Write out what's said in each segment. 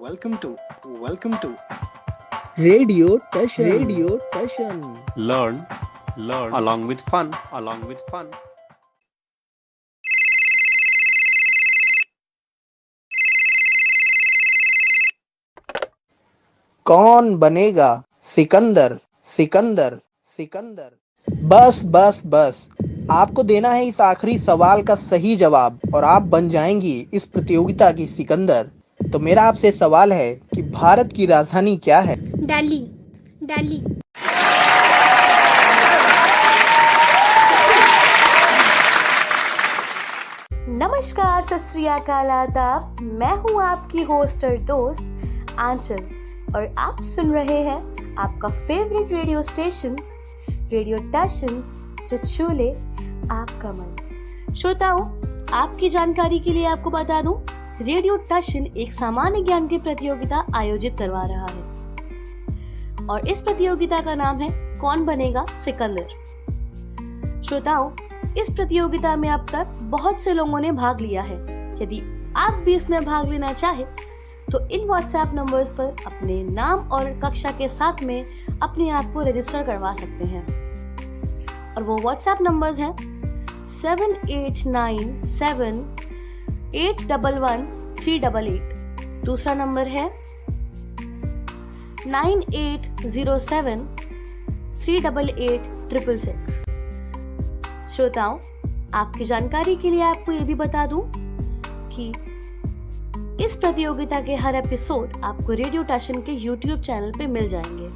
Welcome to Welcome to Radio Tashan. Learn along with fun. कौन बनेगा सिकंदर? बस आपको देना है इस आखिरी सवाल का सही जवाब और आप बन जाएंगी इस प्रतियोगिता की सिकंदर। तो मेरा आपसे सवाल है कि भारत की राजधानी क्या है? दिल्ली। नमस्कार, सत श्री अकाल, आदाब। मैं हूँ आपकी होस्ट और दोस्त आंचल और आप सुन रहे हैं आपका फेवरेट रेडियो स्टेशन रेडियो टशन, जो छू ले आपका मन। श्रोताओं, आपकी जानकारी के लिए आपको बता दूं, रेडियो टशन एक सामान्य ज्ञान की प्रतियोगिता आयोजित करवा रहा है और इस प्रतियोगिता का नाम है कौन बनेगा सिकंदर। श्रोताओं, इस प्रतियोगिता में अब तक बहुत से लोगों ने भाग लिया है। यदि आप भी इसमें भाग लेना चाहे तो इन व्हाट्सएप नंबर्स पर अपने नाम और कक्षा के साथ में अपने आप को रजिस्टर करवा सकते हैं और वो व्हाट्सएप नंबर्स हैं 7897811388। दूसरा नंबर है 9807388666। श्रोताओं, आपकी जानकारी के लिए आपको ये भी बता दूं कि इस प्रतियोगिता के हर एपिसोड आपको रेडियो टशन के YouTube चैनल पे मिल जाएंगे।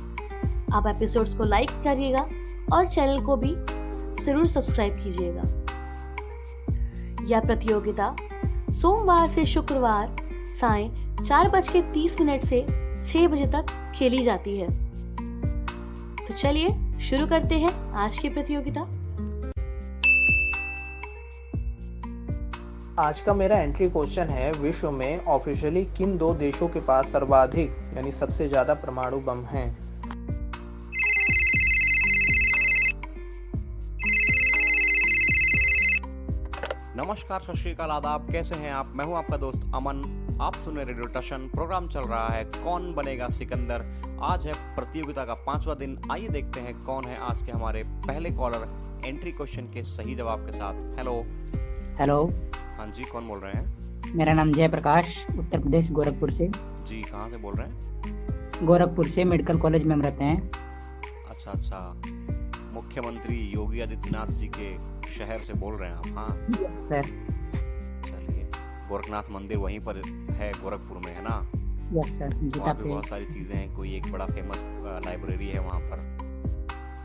आप एपिसोड्स को लाइक करिएगा और चैनल को भी जरूर सब्सक्राइब कीजिएगा। यह प्रतियोगिता सोमवार से शुक्रवार सायं 4:30 से 6 बजे तक खेली जाती है। तो चलिए शुरू करते हैं आज की प्रतियोगिता। आज का मेरा एंट्री क्वेश्चन है, विश्व में ऑफिशियली किन दो देशों के पास सर्वाधिक यानी सबसे ज्यादा परमाणु बम हैं? नमस्कार, सत श्री अकाल, आदाब। कैसे हैं आप? मैं हूं आपका दोस्त अमन। आप सुन रहे रेडियो टशन। प्रोग्राम चल रहा है कौन बनेगा सिकंदर। आज है प्रतियोगिता का 5वां दिन। आइए देखते हैं कौन है आज के हमारे पहले कॉलर एंट्री क्वेश्चन के सही जवाब के साथ। हेलो। हाँ जी, कौन बोल रहे हैं? मेरा नाम जयप्रकाश, उत्तर प्रदेश, गोरखपुर से। जी, कहाँ से बोल रहे हैं? गोरखपुर से, मेडिकल कॉलेज में हम रहते हैं। अच्छा, मुख्यमंत्री योगी आदित्यनाथ जी के शहर से बोल रहे हैं आप? हाँ सर। चलिए, गोरखनाथ मंदिर वहीं पर है, गोरखपुर में, है ना? Yes sir. वहाँ पे बहुत सारी चीजें हैं। कोई एक बड़ा फेमस लाइब्रेरी है वहाँ पर,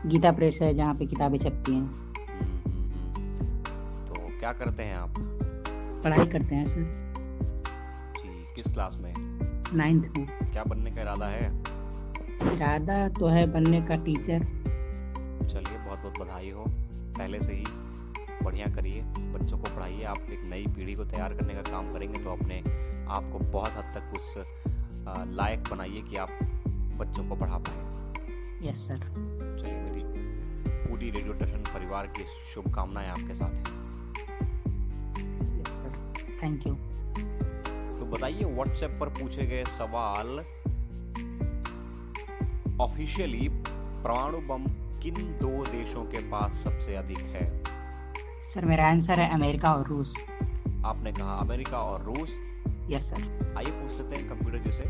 गीता प्रेस है, जहाँ पे किताबें छपती हैं। तो क्या करते हैं आप? पढ़ाई करते हैं सर। जी, किस क्लास में? 9th में। क्या बनने का इरादा है? इरादा तो है बनने का टीचर। चलिए, बहुत बहुत बधाई हो। पहले से ही बढ़िया करिए, बच्चों को पढ़ाइए। आप एक नई पीढ़ी को तैयार करने का काम करेंगे तो अपने आप को बहुत हद तक उस लायक बनाइए कि आप बच्चों को पढ़ा पाए। Yes sir. चलिए, मेरी पूरी रेडियो टशन परिवार की शुभकामनाएं आपके साथ हैं। Yes sir, thank you. तो बताइए, व्हाट्सएप पर पूछे गए सवाल, ऑफिशियली परमाणु बम किन दो देशों के पास सबसे अधिक है? सर, मेरा आंसर है अमेरिका और रूस। आपने कहा अमेरिका और रूस। Yes sir. आइए पूछ लेते हैं कंप्यूटर जी से।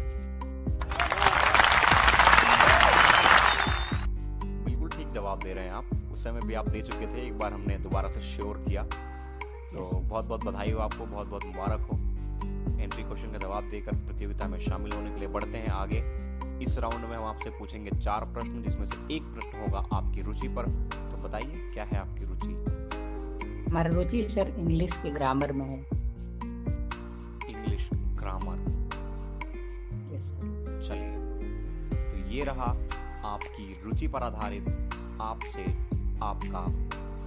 बिल्कुल ठीक जवाब दे रहे हैं आप। उस समय भी आप दे चुके थे, एक बार हमने दोबारा से श्योर किया। तो बहुत बहुत बधाई हो आपको, बहुत बहुत मुबारक हो। एंट्री क्वेश्चन का जवाब देकर प्रतियोगिता में शामिल होने के लिए बढ़ते हैं आगे। इस राउंड में हम आपसे पूछेंगे 4 प्रश्न, जिसमें से एक प्रश्न होगा आपकी रुचि पर। तो बताइए, क्या है आपकी रुचि? हमारा रुचि सर इंग्लिश के ग्रामर में है। English grammar. Yes sir. चलिए, तो ये रहा आपकी रुचि पर आधारित आपसे आपका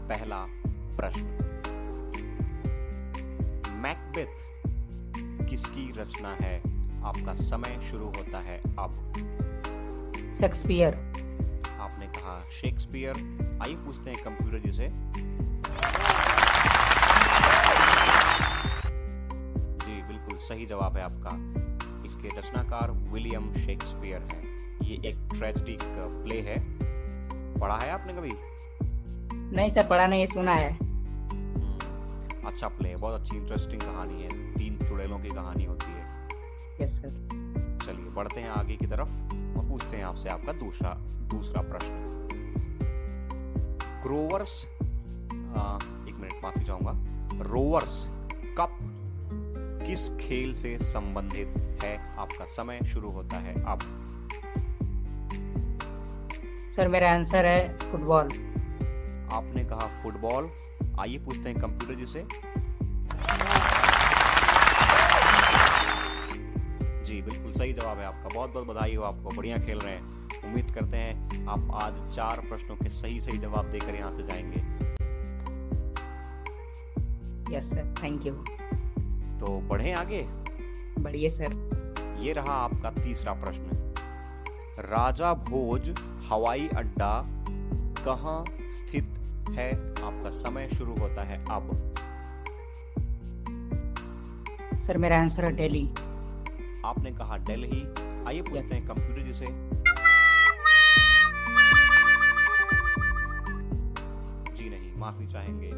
पहला प्रश्न। मैकबेथ किसकी रचना है? आपका समय शुरू होता है अब। शेक्सपियर। आपने कहा शेक्सपियर। आइए पूछते हैं कंप्यूटर जी से। जी, बिल्कुल सही जवाब है आपका। इस जिसके रचनाकार विलियम शेक्सपियर हैं। ये एक ट्रेजेडी प्ले है। पढ़ा है आपने कभी? नहीं सर, पढ़ा नहीं, सुना है। अच्छा प्ले है, बहुत अच्छी इंटरेस्टिंग कहानी है। 3 चुड़ैलों की कहानी होती है। Yes sir. चलिए बढ़ते हैं आगे की तरफ और पूछते हैं आपसे आपका दूसरा प्रश्न। ग्रोवर्स एक मिनट माफी चाहूंगा। रोवर्स कप किस खेल से संबंधित है? आपका समय शुरू होता है अब। सर मेरा आंसर है फुटबॉल। आपने कहा फुटबॉल। आइए पूछते हैं कंप्यूटर जी से। जी बिल्कुल सही जवाब है आपका। बहुत बहुत बधाई हो आपको, बढ़िया खेल रहे हैं। उम्मीद करते हैं आप आज 4 प्रश्नों के सही जवाब देकर यहाँ से जाएंगे। Yes sir, thank you. तो बढ़े आगे। बढ़िए सर। ये रहा आपका तीसरा प्रश्न। राजा भोज हवाई अड्डा कहाँ स्थित है? आपका समय शुरू होता है अब। सर मेरा आंसर है दिल्ली। आपने कहा दिल्ली। आइए पूछते हैं कंप्यूटर जी से। जी नहीं, माफी चाहेंगे,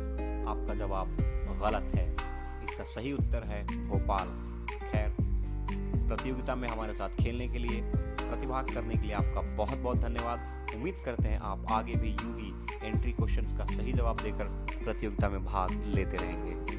आपका जवाब गलत है। इसका सही उत्तर है भोपाल। खैर, प्रतियोगिता में हमारे साथ खेलने के लिए, प्रतिभाग करने के लिए आपका बहुत बहुत धन्यवाद। उम्मीद करते हैं आप आगे भी यूं ही एंट्री क्वेश्चंस का सही जवाब देकर प्रतियोगिता में भाग लेते रहेंगे।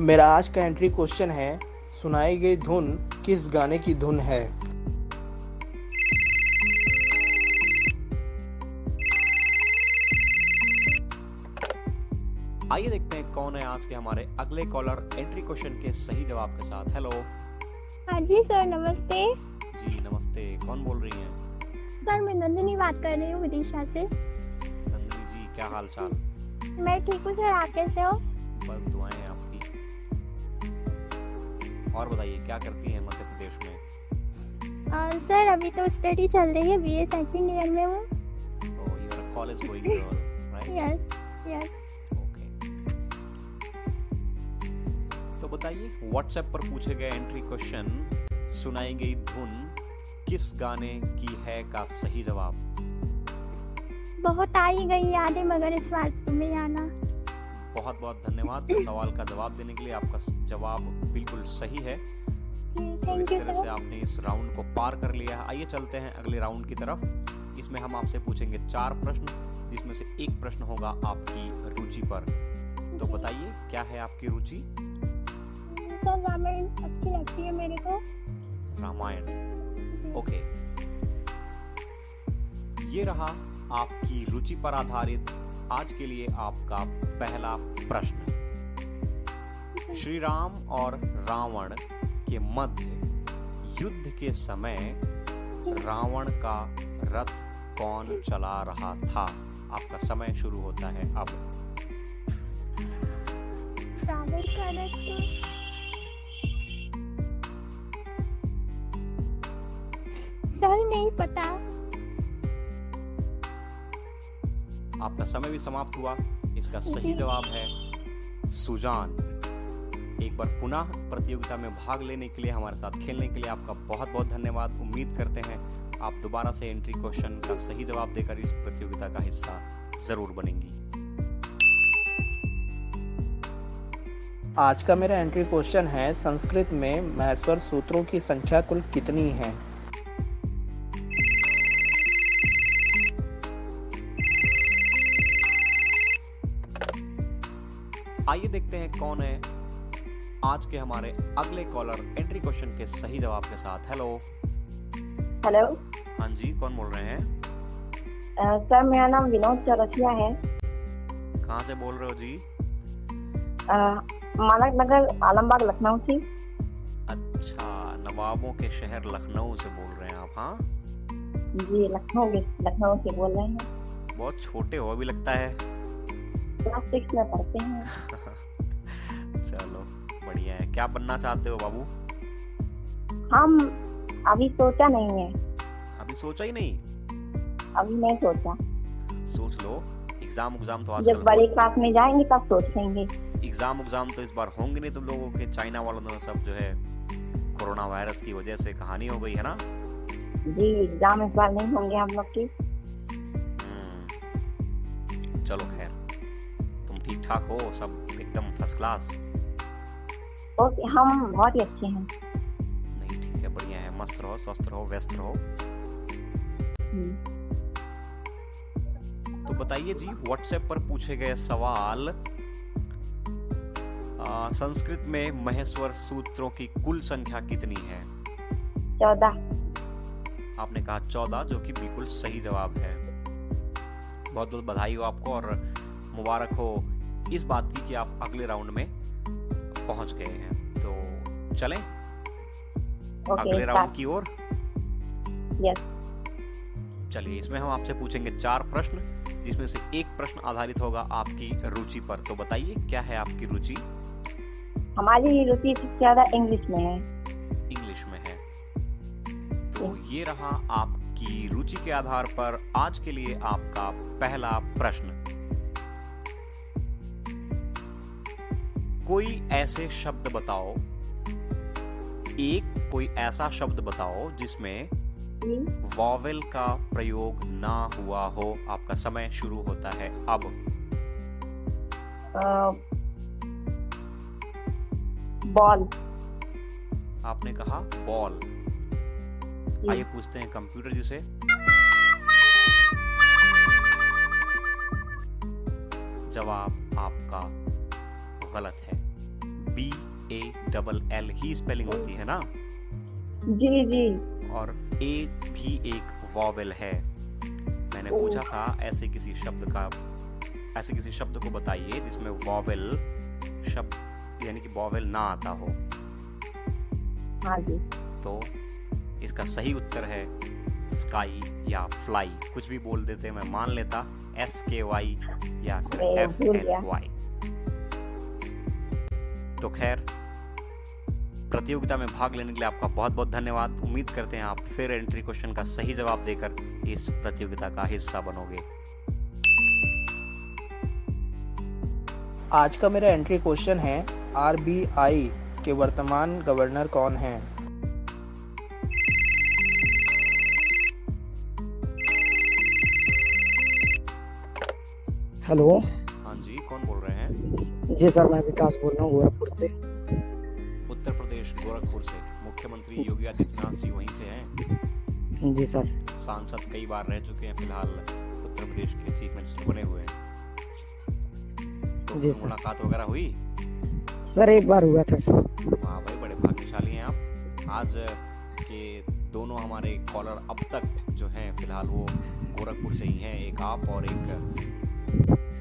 मेरा आज का एंट्री क्वेश्चन है, सुनाई गई धुन किस गाने की धुन है? आइए देखते हैं कौन है आज के हमारे अगले कॉलर एंट्री क्वेश्चन के सही जवाब के साथ। हेलो। हाँ जी सर, नमस्ते। जी नमस्ते, कौन बोल रही हैं? सर मैं नंदिनी बात कर रही हूँ विदिशा से। नंदिनी जी, क्या हाल चाल? मैं ठीक हूँ सर, आप कैसे हो? बस दुआएं हैं आपकी। और बताइए क्या करती हैं मध्य प्रदेश में? सर अभी तो स्टडी चल रही है, बीए सेकंड ईयर में हूँ। Oh, you are a college going girl, right? Yes yes. तो बताइए, व्हाट्सएप पर पूछे गए एंट्री क्वेश्चन सुनाई गई धुन किस गाने की है का सही जवाब। बहुत आई गई यादें मगर इस बार तुम्हें आना। बहुत बहुत धन्यवाद सवाल का जवाब देने के लिए। आपका जवाब बिल्कुल सही है। जी तो इस थैंक यू तरह से सर। आपने इस राउंड को पार कर लिया है। आइए चलते हैं अगले राउंड की तरफ। इसमें हम आपसे पूछेंगे 4 प्रश्न, जिसमें से एक प्रश्न होगा आपकी रुचि पर। तो बताइए क्या है आपकी रुचि? सर रामायण अच्छी लगती है मेरे को। रामायण। ओके, ये रहा आपकी रुचि पर आधारित आज के लिए आपका पहला प्रश्न। श्री राम और रावण के मध्य युद्ध के समय रावण का रथ कौन चला रहा था? आपका समय शुरू होता है अब। रावण का रथ सर नहीं पता। आपका समय भी समाप्त हुआ। इसका सही जवाब है सुजान। एक बार पुनः प्रतियोगिता में भाग लेने के लिए, हमारे साथ खेलने के लिए आपका बहुत बहुत धन्यवाद। उम्मीद करते हैं आप दोबारा से एंट्री क्वेश्चन का सही जवाब देकर इस प्रतियोगिता का हिस्सा जरूर बनेंगी। आज का मेरा एंट्री क्वेश्चन है, संस्कृत में महेश्वर सूत्रों की संख्या कुल कितनी है? आइए देखते हैं कौन है आज के हमारे अगले कॉलर एंट्री क्वेश्चन के सही जवाब के साथ। हेलो। हेलो। हाँ जी, कौन बोल रहे हैं? सर मेरा नाम विनोद चौरसिया है। कहाँ से बोल रहे हो जी? मानक नगर, आलमबाग, लखनऊ से। अच्छा, नवाबों के शहर लखनऊ से बोल रहे हैं आप? हाँ जी, लखनऊ से बोल रहे हैं। बहुत छोटे हो अभी लगता है। क्लास 6 में पढ़ते हैं। चलो बढ़िया है। क्या बनना चाहते हो बाबू? हम अभी सोचा नहीं है। अभी सोचा ही नहीं? अभी नहीं सोचा। सोच लो, एग्जाम तो जब आजकल बड़े क्लास में जाएंगे तब सोचेंगे। एग्जाम तो इस बार होंगे नहीं तुम लोगों के। चाइना वालों ने सब जो है कोरोना वायरस की वजह से कहानी हो गई है ना। जी एग्जाम इस बार नहीं होंगे हम लोग के। चलो खैर, तुम ठीक ठाक हो, सब एकदम फर्स्ट क्लास? ओके, हम बहुत ही अच्छे हैं। नहीं ठीक है, बढ़िया है, मस्त रहो, स्वस्थ रहो, व्यस्त रहो। तो बताइए जी, व्हाट्सएप पर पूछे गए सवाल, संस्कृत में महेश्वर सूत्रों की कुल संख्या कितनी है? 14। आपने कहा 14, जो कि बिल्कुल सही जवाब है। बहुत बहुत बधाई हो आपको और मुबारक हो इस बात की कि आप अगले राउंड में पहुंच गए हैं। तो चलें अगले राउंड की ओर। यस। चलिए, इसमें हम आपसे पूछेंगे 4 प्रश्न, जिसमें से एक प्रश्न आधारित होगा आपकी रुचि पर। तो बताइए क्या है आपकी रुचि? हमारी रुचि सबसे ज्यादा इंग्लिश में है। इंग्लिश में है। तो ये रहा आपकी रुचि के आधार पर आज के लिए आपका पहला प्रश्न। कोई ऐसे शब्द बताओ, कोई ऐसा शब्द बताओ जिसमें वॉवेल का प्रयोग ना हुआ हो। आपका समय शुरू होता है अब। बॉल। आपने कहा बॉल। आइए पूछते हैं कंप्यूटर जी से। जवाब आपका गलत है। BALL ही स्पेलिंग होती है ना? जी जी। और A भी एक वॉवेल है। मैंने पूछा था ऐसे किसी शब्द को बताइए जिसमें वॉवेल शब्द यानी कि वॉवेल ना आता हो। हाँ जी। तो इसका सही उत्तर है स्काई या फ्लाई। कुछ भी बोल देते, मैं मान लेता SKY या फिर FLY। तो खैर, प्रतियोगिता में भाग लेने के लिए आपका बहुत बहुत धन्यवाद। उम्मीद करते हैं आप फिर एंट्री क्वेश्चन का सही जवाब देकर इस प्रतियोगिता का हिस्सा बनोगे। आज का मेरा एंट्री क्वेश्चन है, RBI के वर्तमान गवर्नर कौन हैं? हेलो। हाँ जी, कौन बोल रहे हैं? जी सर, मैं विकास बोल रहा हूँ गोरखपुर से। उत्तर प्रदेश, गोरखपुर से। मुख्यमंत्री योगी आदित्यनाथ जी वहीं से हैं? जी सर। सांसद कई बार रह चुके हैं, फिलहाल उत्तर प्रदेश के चीफ मिनिस्टर बने हुए हैं। तो जी सर। मुलाकात वगैरह हुई? सर एक बार हुआ था। वाह भाई, बड़े भाग्यशाली हैं आप। आज के दोनों हमारे कॉलर अब तक जो हैं फिलहाल वो गोरखपुर से ही हैं, एक आप और एक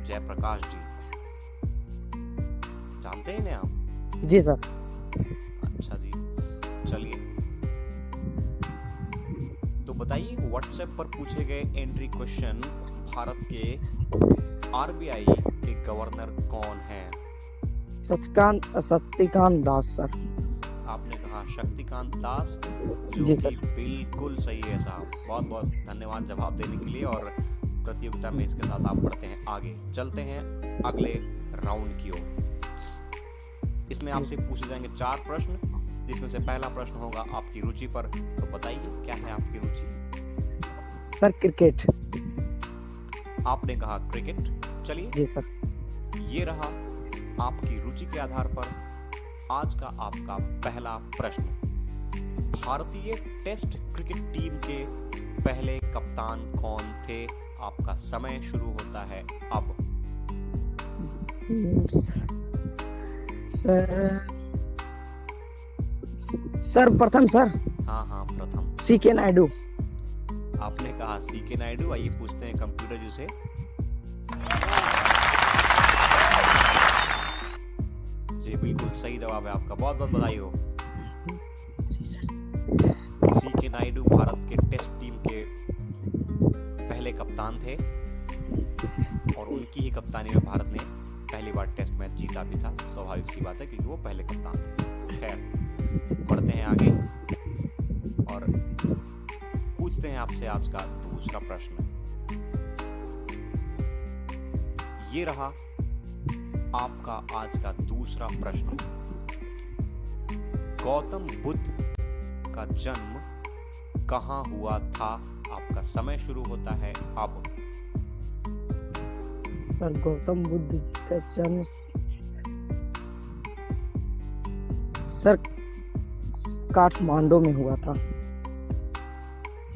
जयप्रकाश जी। जानते हैं इन्हें आप? जी सर। अच्छा जी, चलिए तो बताइए, व्हाट्सएप पर पूछे गए एंट्री क्वेश्चन, भारत के RBI के गवर्नर कौन हैं? शक्तिकांत दास सर। आपने कहा शक्तिकांत दास, जो जी कि सर। बिल्कुल सही है साहब। बहुत बहुत धन्यवाद जवाब देने के लिए। और प्रतियोगिता में इसके साथ आप बढ़ते हैं आगे। चलते हैं अगले राउंड की ओर। इसमें आपसे पूछे जाएंगे 4 प्रश्न, जिसमें से पहला प्रश्न होगा आपकी रुचि पर। तो बताइए क्या है आपकी रुचि? Sir cricket. आपने कहा क्रिकेट। चलिए, जी सर। ये रहा आपकी रुचि के आधार पर आज का आपका पहला प्रश्न। भारतीय टेस्ट क्रिकेट टीम के पहले कप्तान कौन थे? आपका समय शुरू होता है अब। सर प्रथम सर। हाँ, प्रथम। CK नायडू। आपने कहा CK नायडू। आइए पूछते हैं कंप्यूटर जी से। जी बिल्कुल सही जवाब है आपका, बहुत बहुत बधाई हो। CK नायडू भारत के टेस्ट टीम के पहले कप्तान थे और उनकी ही कप्तानी में भारत ने पहली बार टेस्ट मैच जीता भी था। स्वाभाविक सी बात है क्योंकि वो पहले कप्तान थे। खैर, बढ़ते हैं आगे। और पूछते हैं आपसे आज का दूसरा प्रश्न। ये रहा आपका आज का दूसरा प्रश्न। गौतम बुद्ध का जन्म कहाँ हुआ था? आपका समय शुरू होता है अब। सर गौतम बुद्ध जी का जन्म सर काठमांडू में हुआ था।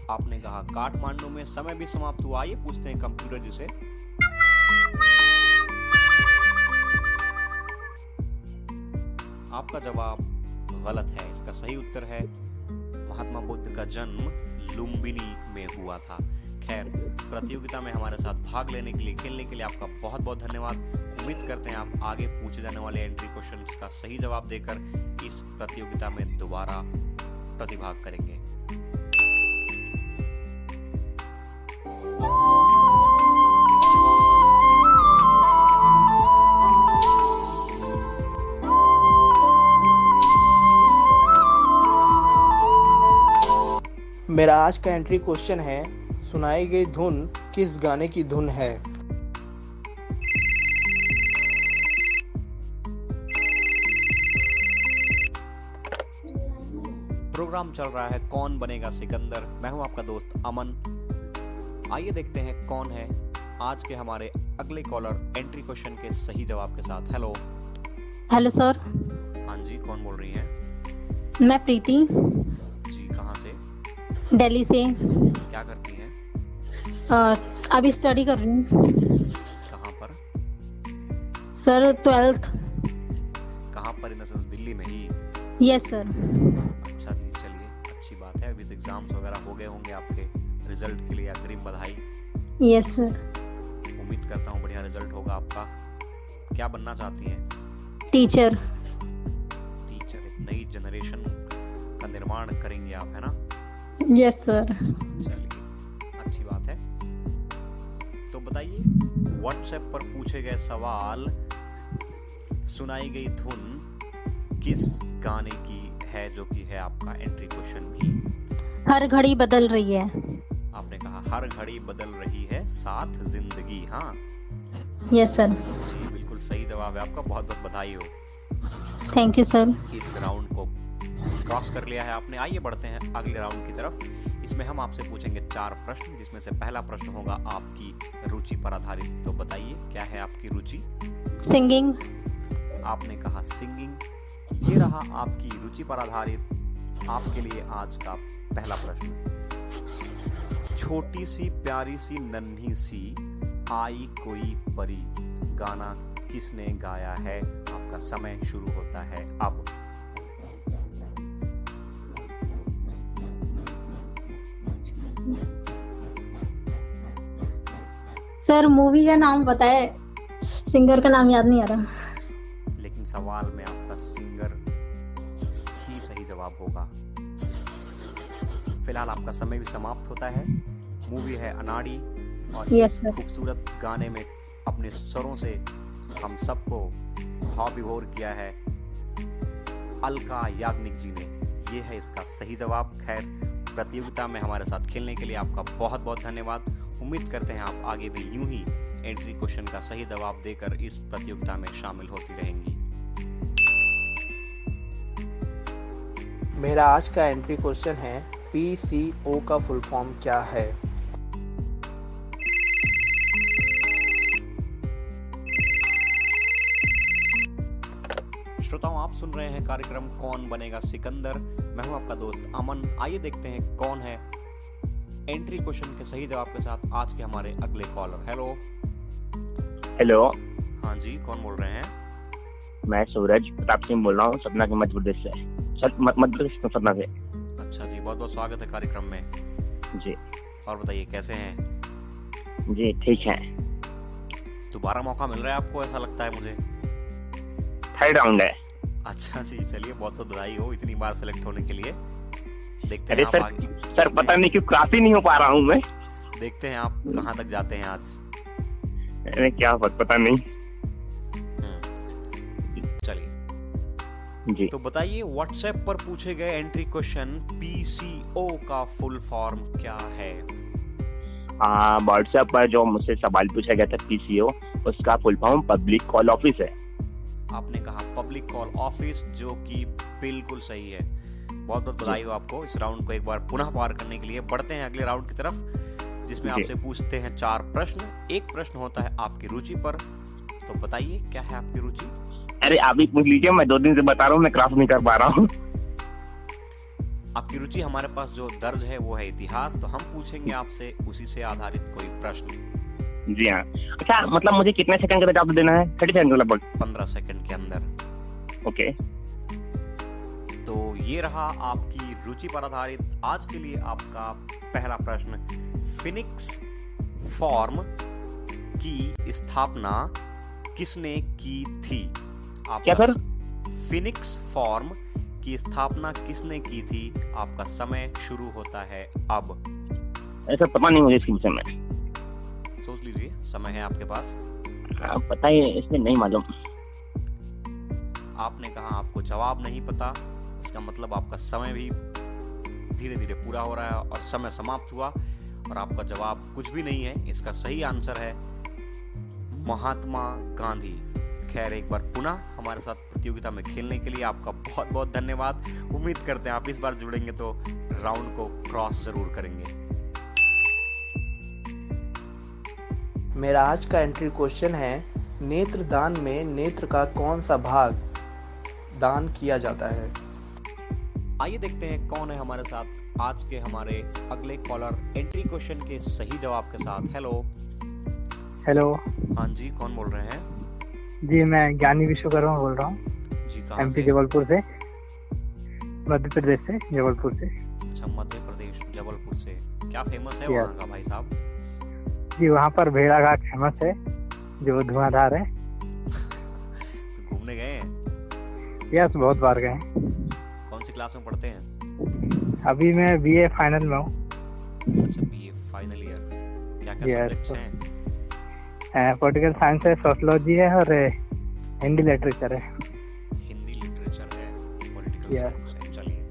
आपने कहा काठमांडू में। समय भी समाप्त हुआ। ये पूछते हैं कंप्यूटर जी से। आपका जवाब गलत है। इसका सही उत्तर है महात्मा बुद्ध का जन्म लुम्बिनी में हुआ था। खैर, प्रतियोगिता में हमारे साथ भाग लेने के लिए, खेलने के लिए आपका बहुत बहुत धन्यवाद। उम्मीद करते हैं आप आगे पूछे जाने वाले एंट्री क्वेश्चन का सही जवाब देकर इस प्रतियोगिता में दोबारा प्रतिभाग करेंगे। मेरा आज का एंट्री क्वेश्चन है, सुनाई गई धुन किस गाने की धुन है? प्रोग्राम चल रहा है कौन बनेगा सिकंदर। मैं हूं आपका दोस्त अमन। आइए देखते हैं कौन है आज के हमारे अगले कॉलर एंट्री क्वेश्चन के सही जवाब के साथ। हेलो। Hello sir. हाँ जी, कौन बोल रही हैं? मैं प्रीति। जी, कहाँ से? दिल्ली से। क्या करती हैं? अभी स्टडी कर रही हूँ। कहाँ पर? Sir 12th। कहाँ पर? इन द सेंस दिल्ली में ही? Yes sir. अच्छा जी, चलिए अच्छी बात है। अभी तो एग्जाम्स वगैरह हो गए होंगे आपके। रिजल्ट के लिए अग्रिम बधाई। Yes sir. उम्मीद करता हूँ बढ़िया रिजल्ट होगा आपका। क्या बनना चाहती हैं? टीचर। टीचर। एक नई जनरेशन का निर्माण करेंगे आप, है ना? Yes sir. चलिए अच्छी बात है। तो बताइए, व्हाट्सएप पर पूछे गए सवाल, सुनाई गई धुन किस गाने की है, जो कि है आपका एंट्री क्वेश्चन भी। हर घड़ी बदल रही है। आपने कहा हर घड़ी बदल रही है, साथ जिंदगी। हाँ यस सर। जी, बिल्कुल सही जवाब है आपका। बहुत बहुत बधाई हो। Thank you sir. इस राउंड को क्रॉस कर लिया है आपने। आइए बढ़ते हैं अगले राउंड की तरफ। इसमें हम आपसे पूछेंगे 4 प्रश्न, जिसमें से पहला प्रश्न होगा आपकी रुचि पर आधारित। तो बताइए, क्या है आपकी रुचि? सिंगिंग। आपने कहा सिंगिंग। ये रहा आपकी रुचि पर आधारित आपके लिए आज का पहला प्रश्न। छोटी सी प्यारी सी नन्ही सी आई कोई परी, गाना किसने गाया है? आपका समय शुरू होता है अब। सर मूवी का नाम बताए, सिंगर का नाम याद नहीं आ रहा। लेकिन सवाल में आपका सिंगर ही सही जवाब होगा। फिलहाल आपका समय भी समाप्त होता है। मूवी है अनाड़ी और इस खूबसूरत गाने में अपने स्वरों से हम सबको भाव विभोर किया है अलका याग्निक जी ने। ये है इसका सही जवाब। खैर, प्रतियोगिता में हमारे साथ खेलने के लिए आपका बहुत बहुत धन्यवाद। उम्मीद करते हैं आप आगे भी यूं ही एंट्री क्वेश्चन का सही जवाब देकर इस प्रतियोगिता में शामिल होती रहेंगी। मेरा आज का एंट्री क्वेश्चन है, PCO का फुल फॉर्म क्या है? श्रोताओं, आप सुन रहे हैं कार्यक्रम कौन बनेगा सिकंदर। मैं हूं आपका दोस्त अमन। आइए देखते हैं कौन है एंट्री क्वेश्चन के सही जवाब के साथ आज के हमारे अगले कॉलर। हेलो। हेलो। हाँ जी, कौन बोल रहे हैं? मैं सूरज प्रताप सिंह बोल रहा हूँ, सतना के मध्य प्रदेश से। मध्य प्रदेश में सतना से। अच्छा जी, बहुत बहुत स्वागत है कार्यक्रम में जी। और बताइए कैसे हैं? जी ठीक है। दोबारा मौका मिल रहा है आपको, ऐसा लगता है मुझे। 3rd राउंड है। अच्छा जी, चलिए बहुत बहुत बधाई हो इतनी बार सेलेक्ट होने के लिए। देखते हैं सर, सर पता नहीं क्यों क्रॉस ही नहीं हो पा रहा हूँ मैं। देखते हैं आप कहाँ तक जाते हैं आज। क्या पता नहीं। चलिए जी। तो बताइए व्हाट्सएप पर पूछे गए एंट्री क्वेश्चन पीसीओ का फुल फॉर्म क्या है? व्हाट्सएप पर जो मुझसे सवाल पूछा गया था पीसीओ, उसका full form public call office है। आपने कहा पब्लिक कॉल ऑफिस, जो कि बिल्कुल सही है। बहुत बहुत बधाई हो आपको इस राउंड को एक बार पुनः पार करने के लिए। बढ़ते हैं अगले राउंड की तरफ, जिसमें आपसे पूछते हैं 4 प्रश्न। एक प्रश्न होता है आपकी रुचि पर। तो बताइए क्या है आपकी रुचि? अरे आप ही पूछ लीजिए, मैं 2 दिन से बता रहा हूँ, मैं क्रॉस नहीं कर पा रहा हूँ। आपकी रुचि हमारे पास जो दर्ज है वो है इतिहास, तो हम पूछेंगे आपसे उसी से आधारित कोई प्रश्न। जी हाँ। अच्छा, मतलब मुझे कितने सेकंड का जवाब देना है? 30 सेकंड लगभग? 15 सेकंड के अंदर। ओके। तो ये रहा आपकी रुचि पर आधारित आज के लिए आपका पहला प्रश्न। फिनिक्स फॉर्म की स्थापना किसने की थी? क्या सर? फिनिक्स फॉर्म की स्थापना किसने की थी? आपका समय शुरू होता है अब। ऐसा पता नहीं मुझे इसके विषय में। सोच लीजिए, समय है आपके पास। पता ही इसमें नहीं मालूम। आपने कहा आपको जवाब नहीं पता, इसका मतलब आपका समय भी धीरे धीरे पूरा हो रहा है और समय समाप्त हुआ और आपका जवाब कुछ भी नहीं है। इसका सही आंसर है महात्मा गांधी। खैर, एक बार पुनः हमारे साथ प्रतियोगिता में खेलने के लिए आपका बहुत बहुत धन्यवाद। उम्मीद करते हैं आप इस बार जुड़ेंगे तो राउंड को क्रॉस जरूर करेंगे। मेरा आज का एंट्री क्वेश्चन है, नेत्र दान में नेत्र का कौन सा भाग दान किया जाता है? आइए देखते हैं कौन है हमारे साथ आज के हमारे अगले कॉलर एंट्री क्वेश्चन के सही जवाब के साथ। हेलो। हेलो। हाँ जी, कौन बोल रहे हैं? जी, मैं ज्ञानी विश्वकर्मा बोल रहा हूँ। जी, कहाँ एमपी से? जबलपुर से, मध्य प्रदेश से, जबलपुर से। अच्छा, मध्य प्रदेश, जबलपुर से। क्या फेमस है वहाँ का भाई साहब? जी, वहाँ पर भेड़ा घाट फेमस है जो धुआंधार है। तो घूमने गए हैं? यस, बहुत बार गए हैं। कौन सी क्लास में पढ़ते हैं? अभी मैं बीए फाइनल में हूँ। अच्छा, बीए फाइनल ईयर। क्या क्या सब्जेक्ट्स हैं? पॉलिटिकल साइंस है, सोशियोलॉजी है और हिंदी लिटरेचर है। हिंदी लिटरेचर है, पॉलिटिकल साइंस है। चलिए,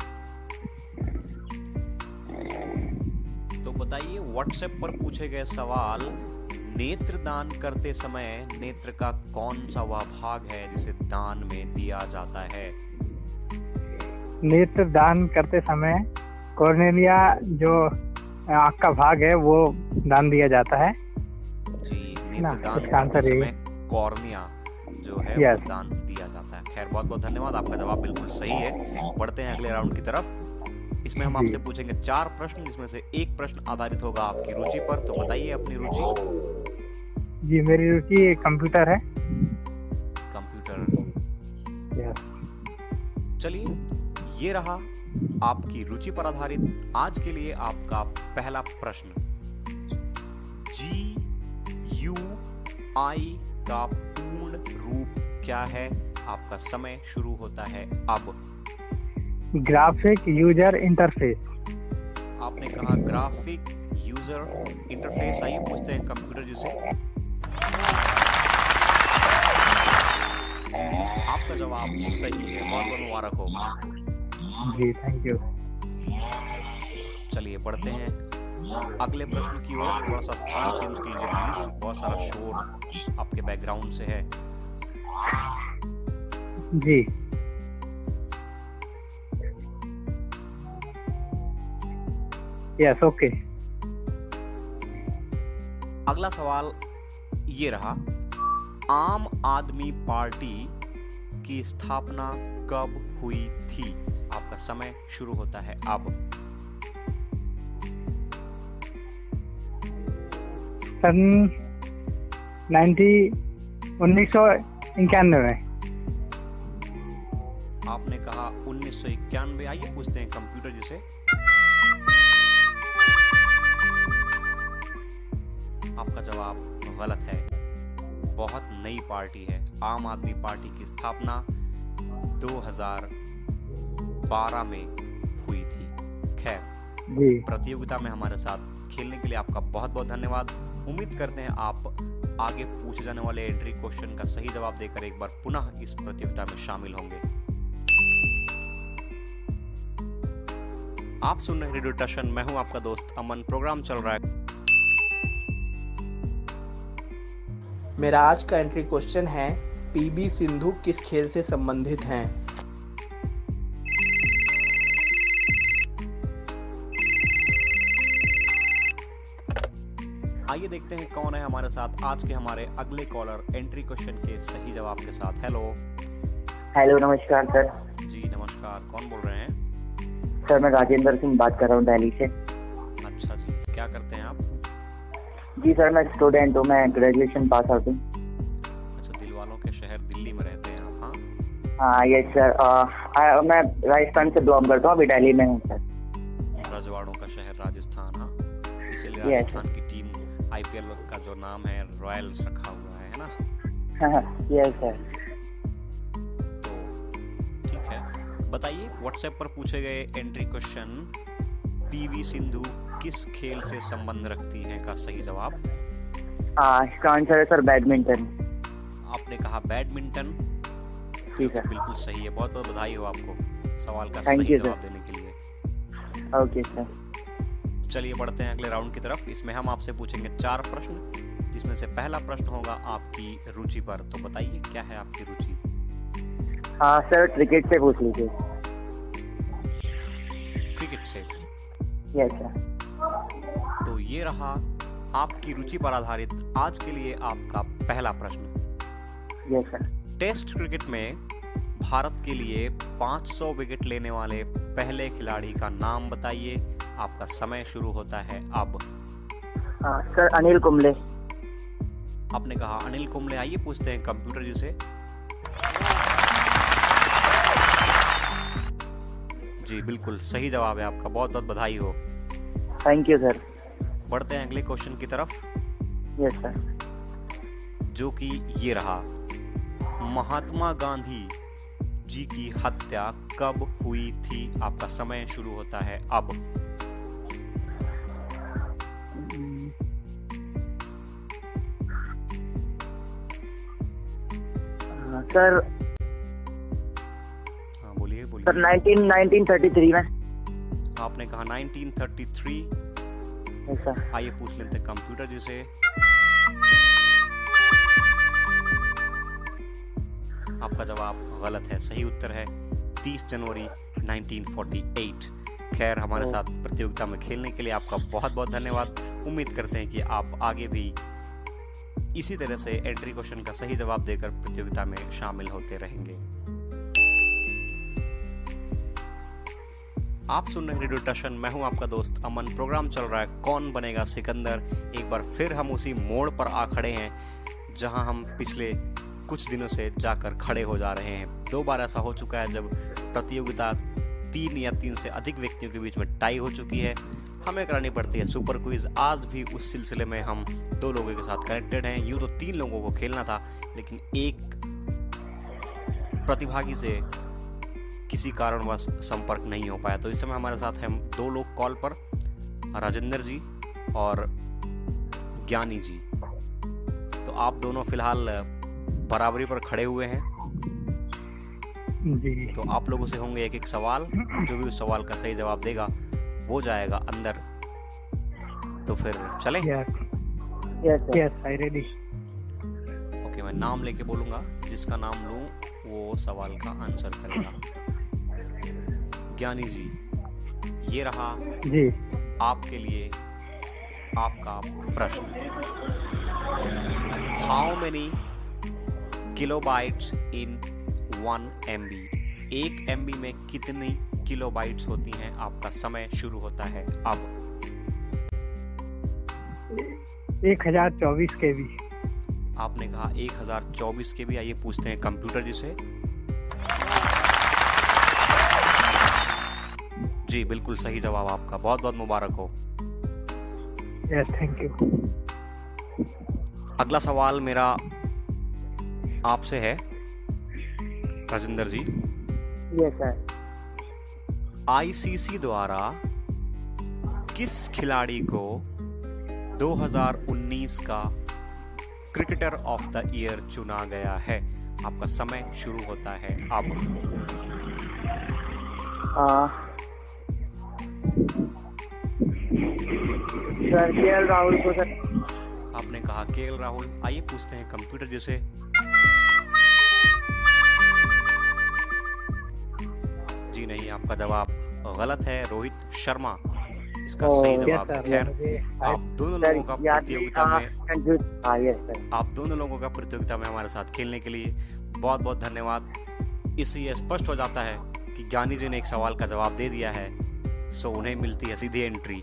तो बताइए व्हाट्सएप पर पूछे गए सवाल, नेत्र दान करते समय नेत्र का कौन सा वह भाग है जिसे दान में दिया जाता है? नेत्र दान करते समय कॉर्नेलिया जो आँख का भाग है वो दान दिया जाता है। जी, नेत्र दान करते समय कॉर्निया जो है वो दान दिया जाता है। खैर, बहुत बहुत धन्यवाद, आपका जवाब बिल्कुल सही है। बढ़ते हैं अगले राउंड की तरफ। इसमें हम आपसे पूछेंगे 4 प्रश्न, जिसमें से एक प्रश्न आधारित होगा आपकी रुचि पर। तो बताइए अपनी रुचि। जी, मेरी रुचि कंप्यूटर है। कंप्यूटर। चलिए, ये रहा आपकी रुचि पर आधारित आज के लिए आपका पहला प्रश्न। GUI का पूर्ण रूप क्या है? आपका समय शुरू होता है अब। Graphic user interface. आपने कहा ग्राफिक यूजर इंटरफेस। आइए पूछते हैं कंप्यूटर जी से। आपका जवाब सही है, बहुत बहुत मुबारक हो। जी, थैंक यू। चलिए बढ़ते हैं अगले प्रश्न की ओर। थोड़ा सा स्थान चेंज कर लीजिए प्लीज, बहुत सारा शोर आपके बैकग्राउंड से है। जी। Yes, okay. अगला सवाल ये रहा, आम आदमी पार्टी की स्थापना कब हुई थी? आपका समय शुरू होता है अब। सन 1991 में। आपने कहा 1991। आइए पूछते हैं कंप्यूटर जी से। आपका जवाब गलत है, बहुत नई पार्टी है। आम आदमी पार्टी की स्थापना 2012 में हुई थी। खैर, प्रतियोगिता में हमारे साथ खेलने के लिए आपका बहुत बहुत धन्यवाद। उम्मीद करते हैं आप आगे पूछे जाने वाले एंट्री क्वेश्चन का सही जवाब देकर एक बार पुनः इस प्रतियोगिता में शामिल होंगे। आप सुन रहे रेडियो टशन, मैं हूं आपका दोस्त अमन। प्रोग्राम चल रहा है। मेरा आज का एंट्री क्वेश्चन है, पीबी सिंधु किस खेल से संबंधित हैं? आइए देखते हैं कौन है हमारे साथ आज के हमारे अगले कॉलर एंट्री क्वेश्चन के सही जवाब के साथ। हेलो। हेलो, नमस्कार सर। जी नमस्कार, कौन बोल रहे हैं? सर मैं राजेंद्र सिंह बात कर रहा हूँ दिल्ली से। अच्छा जी, क्या करते हैं आप? जी सर, मैं स्टूडेंट हूँ, मैं ग्रेजुएशन पास आउट हूँ। अच्छा, दिल वालों के शहर दिल्ली में रहते हैं आप? हाँ यस सर, मैं राजस्थान से बिलोंग करता हूँ, अभी दिल्ली में हूँ सर। रजवाड़ों का शहर राजस्थान, हाँ, इसीलिए राजस्थान की टीम आईपीएल का जो नाम है रॉयल्स रखा हुआ है ना? Yes sir. तो ठीक है, बताइए व्हाट्सएप पर पूछे गए एंट्री क्वेश्चन, पीवी सिंधु किस खेल से संबंध रखती है का सही जवाब। इसका आंसर है सर बैडमिंटन। आपने कहा बैडमिंटन, ठीक है, बिल्कुल सही है। बहुत बहुत बधाई हो आपको सवाल का Thank सही you, जवाब sir. देने के लिए। Okay sir. चलिए बढ़ते हैं अगले राउंड की तरफ। इसमें हम आपसे पूछेंगे 4 प्रश्न, जिसमें से पहला प्रश्न होगा आपकी रुचि पर। तो बताइए क्या है आपकी रुचि? सर क्रिकेट से पूछ लीजिए। क्रिकेट से? Yes sir. तो ये रहा आपकी रुचि पर आधारित आज के लिए आपका पहला प्रश्न। Yes sir. टेस्ट क्रिकेट में भारत के लिए 500 विकेट लेने वाले पहले खिलाड़ी का नाम बताइए। आपका समय शुरू होता है अब। सर अनिल कुंबले। आपने कहा अनिल कुंबले। आइए पूछते हैं कंप्यूटर जी से। जी बिल्कुल सही जवाब है आपका, बहुत बहुत बधाई हो। Thank you sir. बढ़ते हैं अगले क्वेश्चन की तरफ। Yes sir. जो कि ये रहा, महात्मा गांधी जी की हत्या कब हुई थी? आपका समय शुरू होता है अब। सर हाँ बोलिए बोलिए। सर 1933 में। आपने कहा 1933। Yes sir. आइए पूछ लेते हैं कंप्यूटर जी से। आपका जवाब गलत है, सही उत्तर है 30 जनवरी 1948। खैर, हमारे साथ प्रतियोगिता में खेलने के लिए आपका बहुत बहुत धन्यवाद। उम्मीद करते हैं कि आप आगे भी इसी तरह से एंट्री क्वेश्चन का सही जवाब देकर प्रतियोगिता में शामिल होते रहेंगे। आप सुन रहे रेडियो टशन, मैं हूं आपका दोस्त अमन। प्रोग्राम चल रहा है कौन बनेगा सिकंदर। एक बार फिर हम उसी मोड़ पर आ खड़े हैं जहां हम पिछले कुछ दिनों से जाकर खड़े हो जा रहे हैं। 2 बार ऐसा हो चुका है जब प्रतियोगिता 3 या 3 से अधिक व्यक्तियों के बीच में टाई हो चुकी है। हमें करानी पड़ती है सुपर क्विज। आज भी उस सिलसिले में हम 2 लोगों के साथ कनेक्टेड हैं। यूं तो 3 लोगों को खेलना था, लेकिन एक प्रतिभागी से किसी कारणवश संपर्क नहीं हो पाया। तो इस समय हमारे साथ हम 2 लोग कॉल पर, राजेंद्र जी और ज्ञानी जी। तो आप दोनों फिलहाल बराबरी पर खड़े हुए हैं जी। तो आप लोगों से होंगे एक एक सवाल। जो भी उस सवाल का सही जवाब देगा वो जाएगा अंदर। तो फिर चलें? Yes I ready. ओके, मैं नाम लेके बोलूंगा, जिसका नाम लूं वो सवाल का आंसर करेगा। ज्ञानी जी, ये रहा जी आपके लिए आपका प्रश्न। How many kilobytes in 1 MB? 1 MB में कितनी किलोबाइट्स होती हैं? आपका समय शुरू होता है अब। 1024 KB। आपने कहा 1024 KB। आइए पूछते हैं कंप्यूटर जी से। जी बिल्कुल सही जवाब आपका, बहुत बहुत मुबारक हो। Yes thank you. अगला सवाल मेरा आपसे है Rajendra ji. Yes sir. ICC द्वारा किस खिलाड़ी को 2019 का क्रिकेटर ऑफ द ईयर चुना गया है? आपका समय शुरू होता है अब। सर केएल राहुल को सर। आपने कहा केएल राहुल। आइए पूछते हैं कंप्यूटर जी से। जी नहीं, आपका जवाब गलत है। रोहित शर्मा इसका सही जवाब है। खैर, आप दोनों लोगों का प्रतियोगिता में हमारे साथ खेलने के लिए बहुत बहुत धन्यवाद। इससे यह स्पष्ट हो जाता है कि ज्ञानी जी ने एक सवाल का जवाब दे दिया है, सो उन्हें मिलती है सीधी एंट्री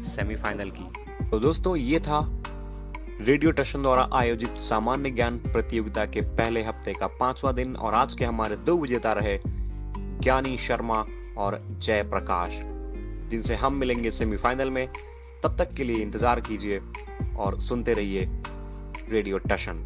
सेमीफाइनल की। तो दोस्तों, ये था रेडियो टशन द्वारा आयोजित सामान्य ज्ञान प्रतियोगिता के पहले हफ्ते का 5वां दिन, और आज के हमारे 2 विजेता रहे ज्ञानी शर्मा और जय प्रकाश, जिनसे हम मिलेंगे सेमीफाइनल में। तब तक के लिए इंतजार कीजिए और सुनते रहिए रेडियो टशन।